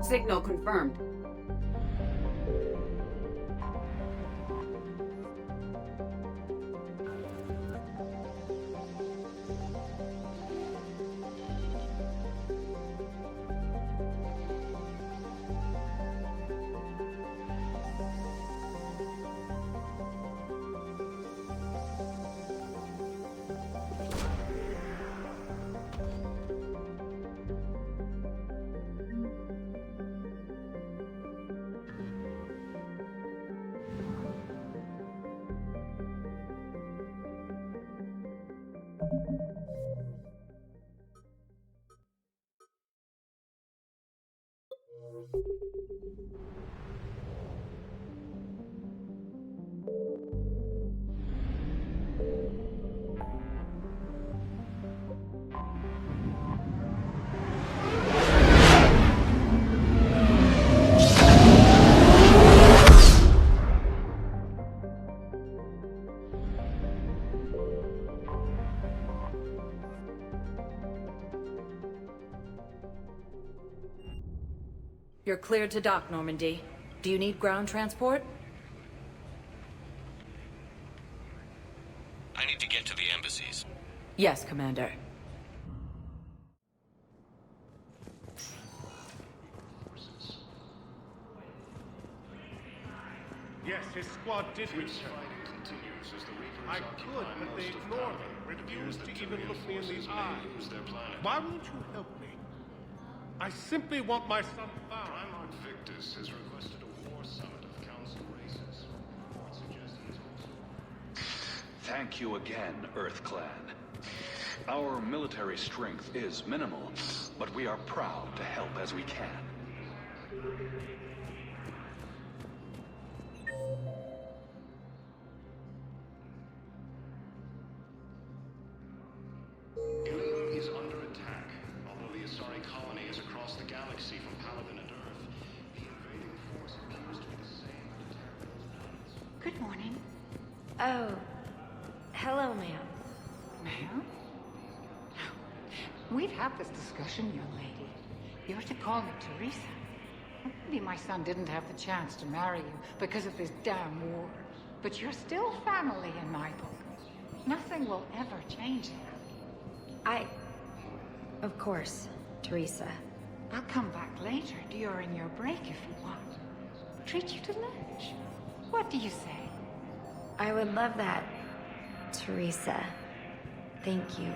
Signal confirmed. You're cleared to dock, Normandy. Do you need ground transport? I need to get to the embassies. Yes, Commander. Yes, his squad did return. I could, but they ignored me, refused to even look me in the eye. Why won't you help me? I simply want my son found. Primarch Victus has requested a war summit of Council races. Thank you again, Earth Clan. Our military strength is minimal, but we are proud to help as we can. Ilium is under attack. Although the Asari colony is across the galaxy from Paladin and Earth, the invading force appears to be the same to attack those planets. Good morning. Oh, hello, ma'am. Ma'am? We've had this discussion, young lady. You're to call me Teresa. Maybe my son didn't have the chance to marry you because of this damn war. But you're still family in my book. Nothing will ever change that. Of course, Teresa. I'll come back later during your break if you want. Treat you to lunch. What do you say? I would love that, Teresa. Thank you.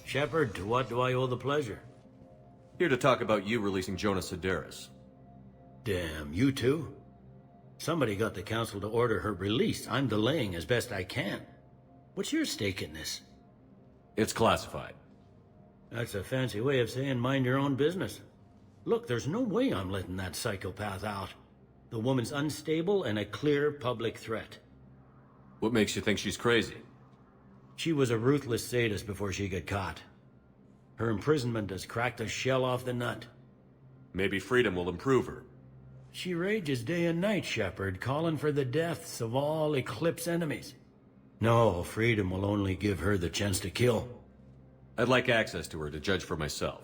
Shepard, to what do I owe the pleasure? Here to talk about you releasing Jonas Sedaris. Damn, you too? Somebody got the council to order her release. I'm delaying as best I can. What's your stake in this? It's classified. That's a fancy way of saying mind your own business. Look, there's no way I'm letting that psychopath out. The woman's unstable and a clear public threat. What makes you think she's crazy? She was a ruthless sadist before she got caught. Her imprisonment has cracked the shell off the nut. Maybe freedom will improve her. She rages day and night, Shepard, calling for the deaths of all Eclipse enemies. No, freedom will only give her the chance to kill. I'd like access to her to judge for myself.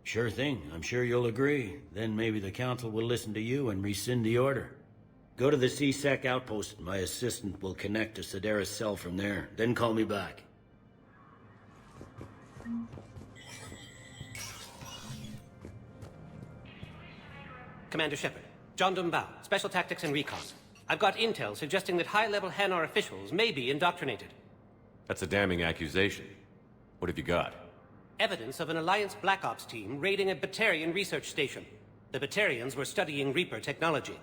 Sure thing, I'm sure you'll agree. Then maybe the council will listen to you and rescind the order. Go to the C-Sec outpost. My assistant will connect to Sedaris' cell from there. Then call me back. Commander Shepard, John Dumbao, Special Tactics and Recon. I've got intel suggesting that high-level Hanar officials may be indoctrinated. That's a damning accusation. What have you got? Evidence of an Alliance Black Ops team raiding a Batarian research station. The Batarians were studying Reaper technology.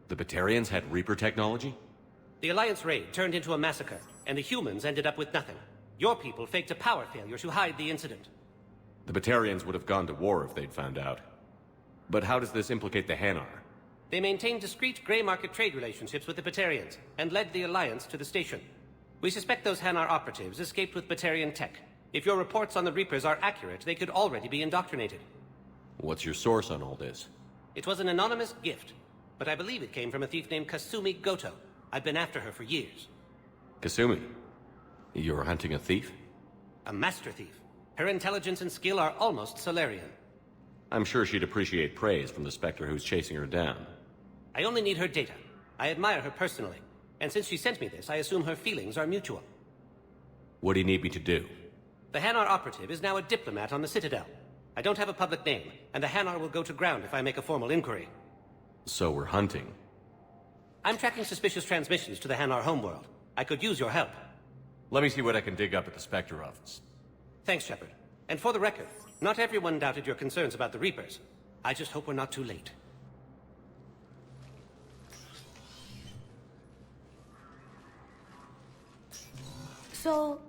The Batarians had Reaper technology? The Alliance raid turned into a massacre, and the humans ended up with nothing. Your people faked a power failure to hide the incident. The Batarians would have gone to war if they'd found out. But how does this implicate the Hanar? They maintained discreet grey market trade relationships with the Batarians, and led the Alliance to the station. We suspect those Hanar operatives escaped with Batarian tech. If your reports on the Reapers are accurate, they could already be indoctrinated. What's your source on all this? It was an anonymous gift, but I believe it came from a thief named Kasumi Goto. I've been after her for years. Kasumi? You're hunting a thief? A master thief. Her intelligence and skill are almost Solarian. I'm sure she'd appreciate praise from the Spectre who's chasing her down. I only need her data. I admire her personally, and since she sent me this, I assume her feelings are mutual. What do you need me to do? The Hanar operative is now a diplomat on the Citadel. I don't have a public name, and the Hanar will go to ground if I make a formal inquiry. So we're hunting. I'm tracking suspicious transmissions to the Hanar homeworld. I could use your help. Let me see what I can dig up at the Spectre office. Thanks, Shepard. And for the record, not everyone doubted your concerns about the Reapers. I just hope we're not too late. So,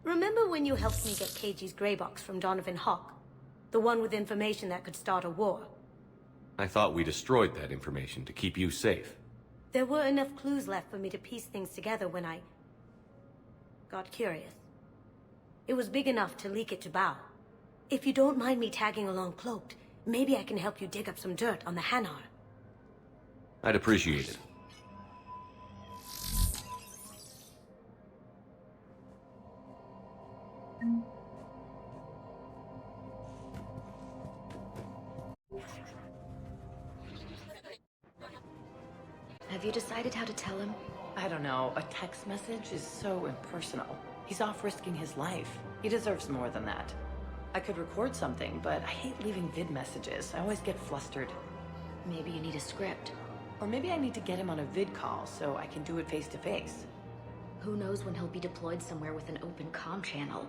remember when you helped me get KG's grey box from Donovan Hawk? The one with information that could start a war? I thought we destroyed that information to keep you safe. There were enough clues left for me to piece things together when I got curious. It was big enough to leak it to Bao. If you don't mind me tagging along cloaked, maybe I can help you dig up some dirt on the Hanar. I'd appreciate it. Have you decided how to tell him? I don't know. A text message is so impersonal. He's off risking his life. He deserves more than that. I could record something, but I hate leaving vid messages. I always get flustered. Maybe you need a script. Or maybe I need to get him on a vid call so I can do it face to face. Who knows when he'll be deployed somewhere with an open comm channel.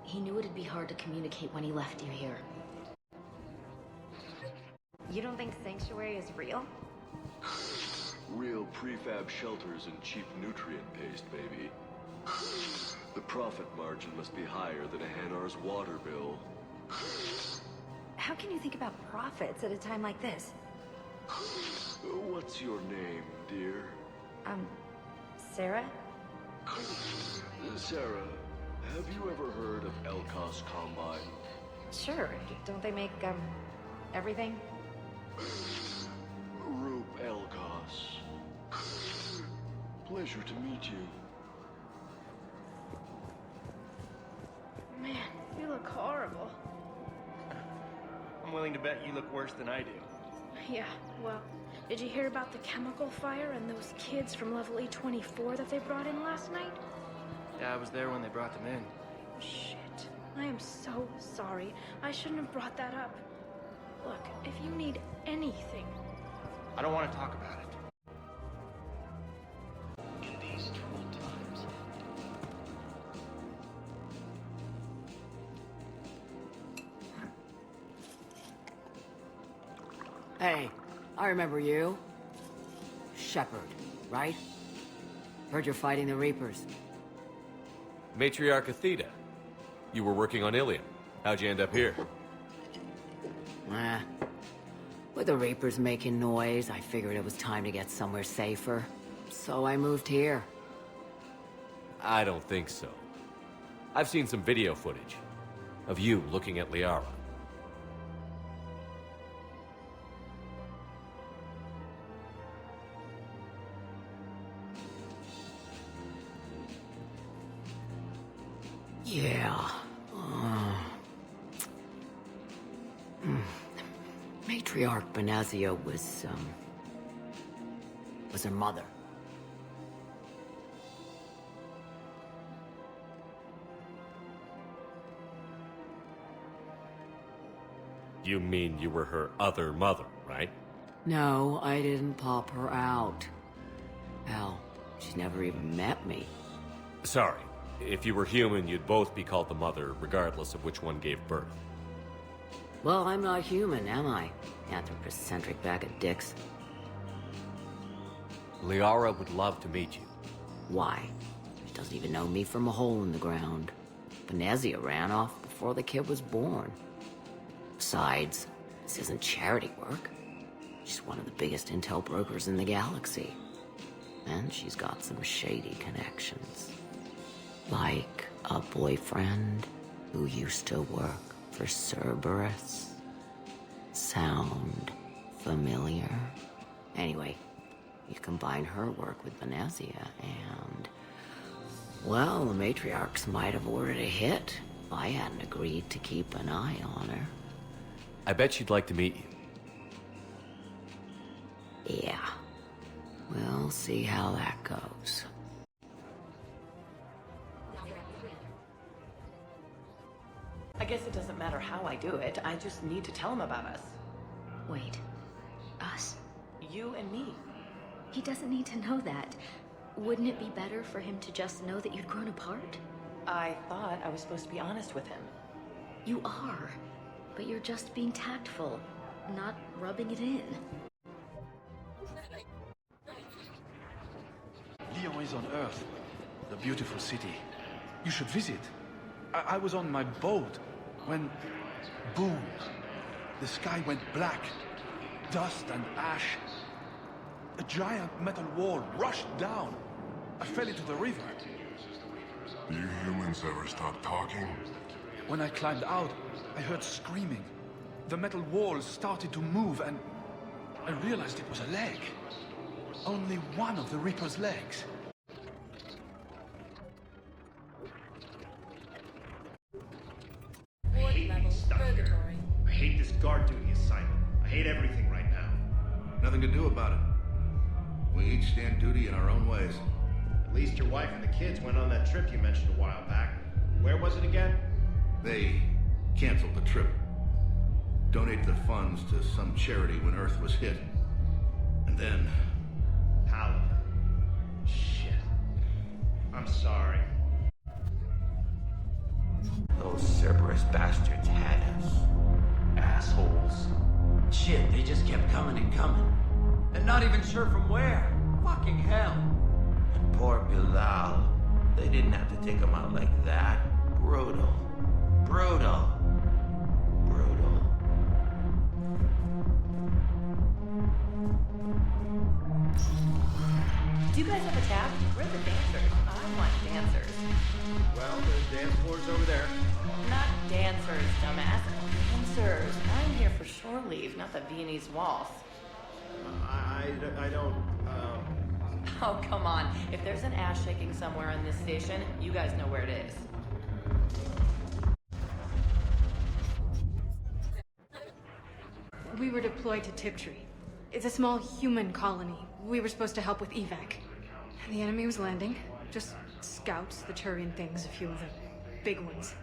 He knew it'd be hard to communicate when he left you here. You don't think Sanctuary is real? Real prefab shelters and cheap nutrient paste, baby. The profit margin must be higher than a Hanar's water bill. How can you think about profits at a time like this? What's your name, dear? Sarah? Sarah, have you ever heard of Elkos Combine? Sure. Don't they make, everything? Roop Elkos. Pleasure to meet you. Man, you look horrible. I'm willing to bet you look worse than I do. Yeah, well, did you hear about the chemical fire and those kids from level E24 that they brought in last night? Yeah, I was there when they brought them in. Shit. I am so sorry. I shouldn't have brought that up. Look, if you need anything... I don't want to talk about it. In these troubled times... Hey, I remember you. Shepard, right? Heard you're fighting the Reapers. Matriarch Athena. You were working on Ilium. How'd you end up here? With the Reapers making noise, I figured it was time to get somewhere safer. So I moved here. I don't think so. I've seen some video footage of you looking at Liara. Yeah. Matriarch Benazia was her mother. You mean you were her other mother, right? No, I didn't pop her out. Hell, she's never even met me. Sorry. If you were human, you'd both be called the mother, regardless of which one gave birth. Well, I'm not human, am I? Anthropocentric bag of dicks. Liara would love to meet you. Why? She doesn't even know me from a hole in the ground. Benazia ran off before the kid was born. Besides, this isn't charity work. She's one of the biggest intel brokers in the galaxy. And she's got some shady connections. Like a boyfriend who used to work for Cerberus. Sound familiar? Anyway, you combine her work with Venezia and... well, the matriarchs might have ordered a hit if I hadn't agreed to keep an eye on her. I bet she'd like to meet you. Yeah. We'll see how that goes. I guess it doesn't matter how I do it. I just need to tell him about us. Wait. Us? You and me. He doesn't need to know that. Wouldn't it be better for him to just know that you'd grown apart? I thought I was supposed to be honest with him. You are. But you're just being tactful, not rubbing it in. Lyon is on Earth, the beautiful city. You should visit. I was on my boat when, boom, the sky went black. Dust and ash. A giant metal wall rushed down. I fell into the river. Do you humans ever stop talking? When I climbed out, I heard screaming. The metal wall started to move and I realized it was a leg. Only one of the Reaper's legs. I hate being stuck here. I hate this guard duty assignment. I hate everything right now. Nothing to do about it. We each stand duty in our own ways. At least your wife and the kids went on that trip you mentioned a while back. Where was it again? They canceled the trip. Donated the funds to some charity when Earth was hit. And then... Paladin. Shit. I'm sorry. Those Cerberus bastards had us. Assholes. Shit, they just kept coming and coming. And not even sure from where. Fucking hell. And poor Bilal. They didn't have to take him out like that. Brutal. Brutal. Brutal. Do you guys have a tab? We're the dancers. I want dancers. Well, the dance floor's over there. Not dancers, dumbass. Dancers. I'm here for shore leave, not the Viennese waltz. I don't, Oh, come on. If there's an ass shaking somewhere on this station, you guys know where it is. We were deployed to Tiptree. It's a small human colony. We were supposed to help with evac. The enemy was landing. Just scouts, the Turian things, a few of the big ones.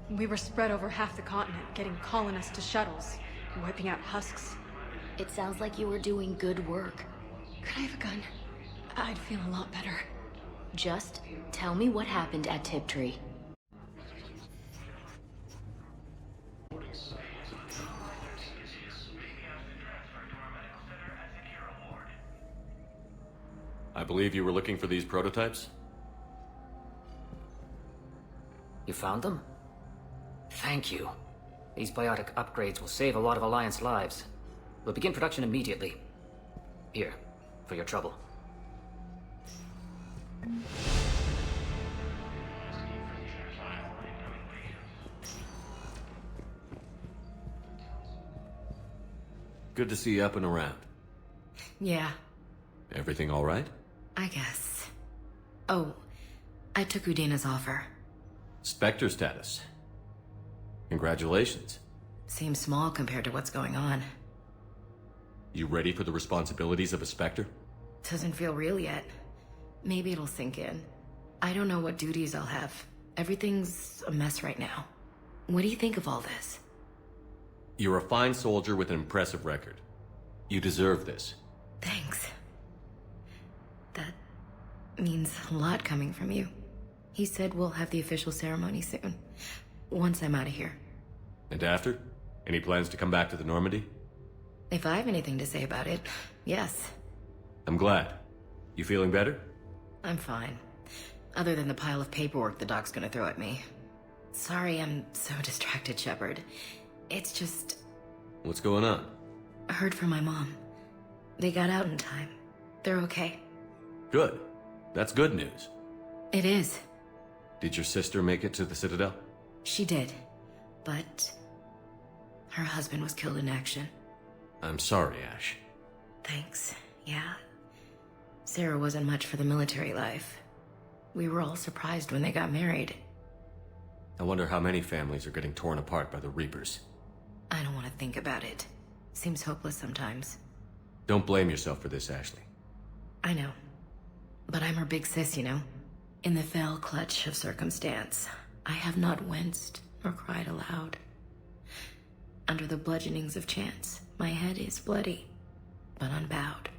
We were spread over half the continent, getting colonists to shuttles, wiping out husks. It sounds like you were doing good work. Could I have a gun? I'd feel a lot better. Just tell me what happened at Tiptree. I believe you were looking for these prototypes? You found them? Thank you. These biotic upgrades will save a lot of Alliance lives. We'll begin production immediately. Here, for your trouble. Good to see you up and around. Yeah, Everything all right? I guess. Oh, I took Udina's offer. Spectre status. Congratulations. Seems small compared to what's going on. You ready for the responsibilities of a Spectre? Doesn't feel real yet. Maybe it'll sink in. I don't know what duties I'll have. Everything's a mess right now. What do you think of all this? You're a fine soldier with an impressive record. You deserve this. Thanks. That means a lot coming from you. He said we'll have the official ceremony soon. Once I'm out of here. And after? Any plans to come back to the Normandy? If I have anything to say about it, yes. I'm glad. You feeling better? I'm fine. Other than the pile of paperwork the doc's gonna throw at me. Sorry I'm so distracted, Shepard. It's just... What's going on? I heard from my mom. They got out in time. They're okay. Good. That's good news. It is. Did your sister make it to the Citadel? She did. But her husband was killed in action. I'm sorry, Ash. Thanks. Yeah. Sarah wasn't much for the military life. We were all surprised when they got married. I wonder how many families are getting torn apart by the Reapers. I don't want to think about it. Seems hopeless sometimes. Don't blame yourself for this, Ashley. I know. But I'm her big sis, you know? In the fell clutch of circumstance, I have not winced nor cried aloud. Under the bludgeonings of chance, my head is bloody, but unbowed.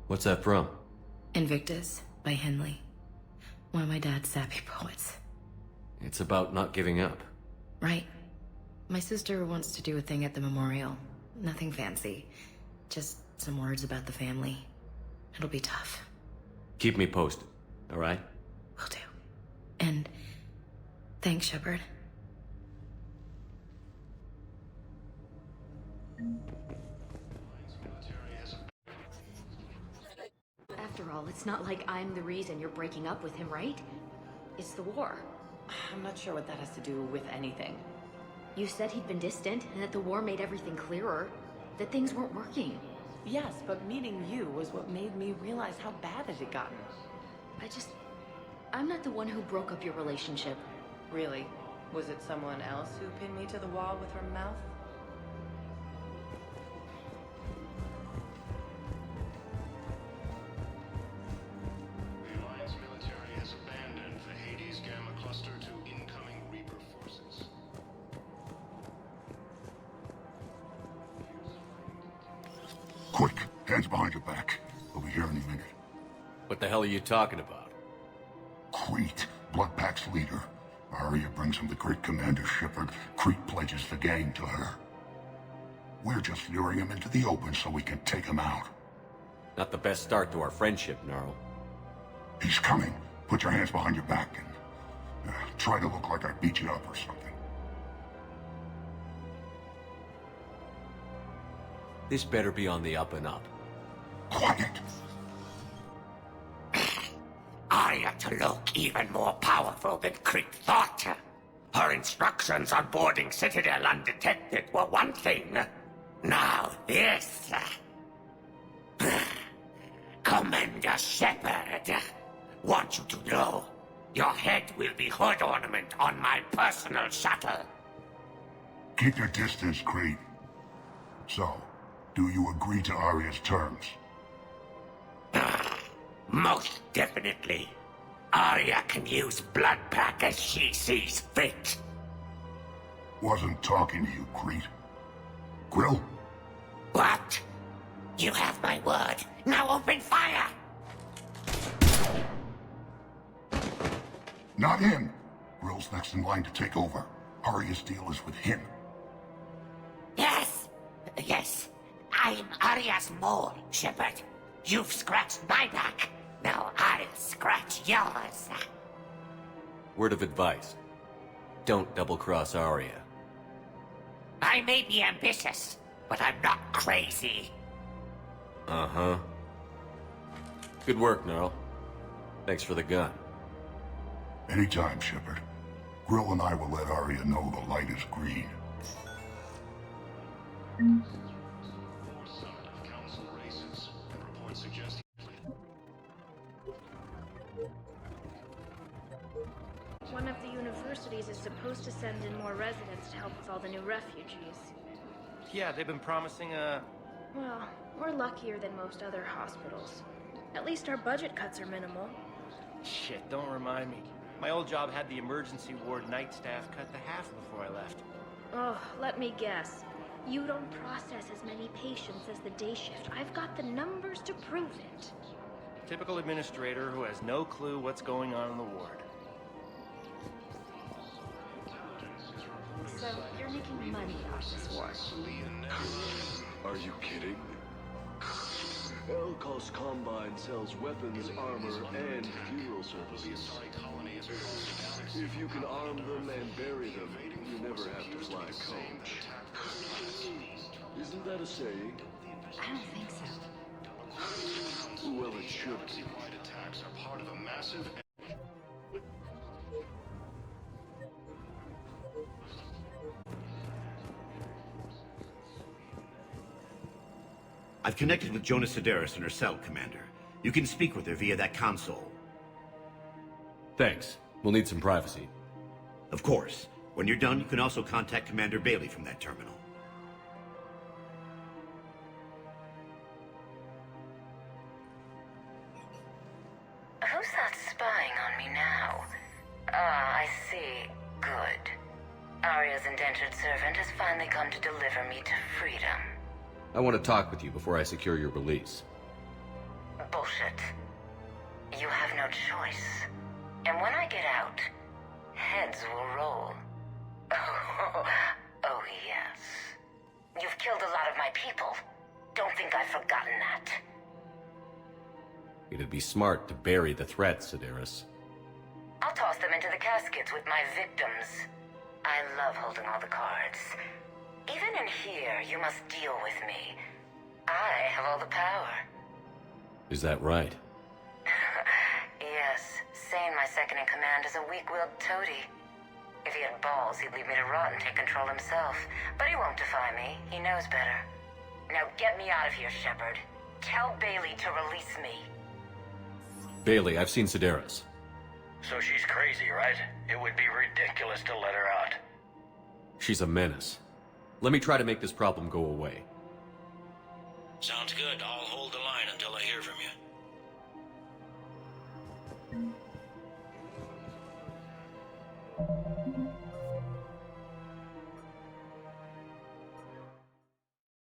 What's that from? Invictus by Henley. One of my dad's sappy poets. It's about not giving up. Right. My sister wants to do a thing at the memorial. Nothing fancy. Just some words about the family. It'll be tough. Keep me posted, all right? Will do. And thanks, Shepard. After all, it's not like I'm the reason you're breaking up with him, right? It's the war. I'm not sure what that has to do with anything. You said he'd been distant, and that the war made everything clearer. That things weren't working. Yes, but meeting you was what made me realize how bad it had gotten. I'm not the one who broke up your relationship. Really? Was it someone else who pinned me to the wall with her mouth? The Alliance military has abandoned the Hades Gamma cluster to incoming Reaper forces. Quick, hands behind your back. We'll be here any minute. What the hell are you talking about? Crete, Blood Pack's leader. Arya brings him the great commander Shepard. Crete pledges the gang to her. We're just luring him into the open so we can take him out. Not the best start to our friendship, Gnarl. He's coming. Put your hands behind your back and try to look like I beat you up or something. This better be on the up and up. Quiet! Arya to look even more powerful than Crete thought. Her instructions on boarding Citadel undetected were one thing. Now this. Commander Shepard, want you to know, your head will be hood ornament on my personal shuttle. Keep your distance, Crete. So, do you agree to Arya's terms? Most definitely. Arya can use Blood Pack as she sees fit. Wasn't talking to you, Crete. Grill? What? You have my word. Now open fire! Not him. Grill's next in line to take over. Arya's deal is with him. Yes. I'm Arya's mole, Shepard. You've scratched my back. Now I'll scratch yours. Word of advice. Don't double-cross Arya. I may be ambitious, but I'm not crazy. Uh-huh. Good work, Gnarl. Thanks for the gun. Anytime, Shepard. Grill and I will let Arya know the light is green. One of the universities is supposed to send in more residents to help with all the new refugees. Yeah, they've been promising Well, we're luckier than most other hospitals. At least our budget cuts are minimal. Shit, don't remind me. My old job had the emergency ward night staff cut to half before I left. Oh, let me guess. You don't process as many patients as the day shift. I've got the numbers to prove it. Typical administrator who has no clue what's going on in the ward. So, you're making money off this war. Are you kidding? Elkos Combine sells weapons, armor, and funeral services. If you can arm them and bury them, you never have to fly coach. Isn't that a saying? I don't think so. Well, it should be. Wide attacks are part of a massive. I've connected with Jonas Sedaris in her cell, Commander. You can speak with her via that console. Thanks. We'll need some privacy. Of course. When you're done, you can also contact Commander Bailey from that terminal. Who's that spying on me now? Ah, I see. Good. Arya's indentured servant has finally come to deliver me to freedom. I want to talk with you before I secure your release. Bullshit. You have no choice. And when I get out, heads will roll. Oh, yes. You've killed a lot of my people. Don't think I've forgotten that. It'd be smart to bury the threat, Sedaris. I'll toss them into the caskets with my victims. I love holding all the cards. Even in here, you must deal with me. I have all the power. Is that right? Yes, Sane, my second-in-command, is a weak-willed toady. If he had balls, he'd leave me to rot and take control himself. But he won't defy me. He knows better. Now get me out of here, Shepard. Tell Bailey to release me. Bailey, I've seen Sedaris. So she's crazy, right? It would be ridiculous to let her out. She's a menace. Let me try to make this problem go away. Sounds good. I'll hold the line until I hear from you.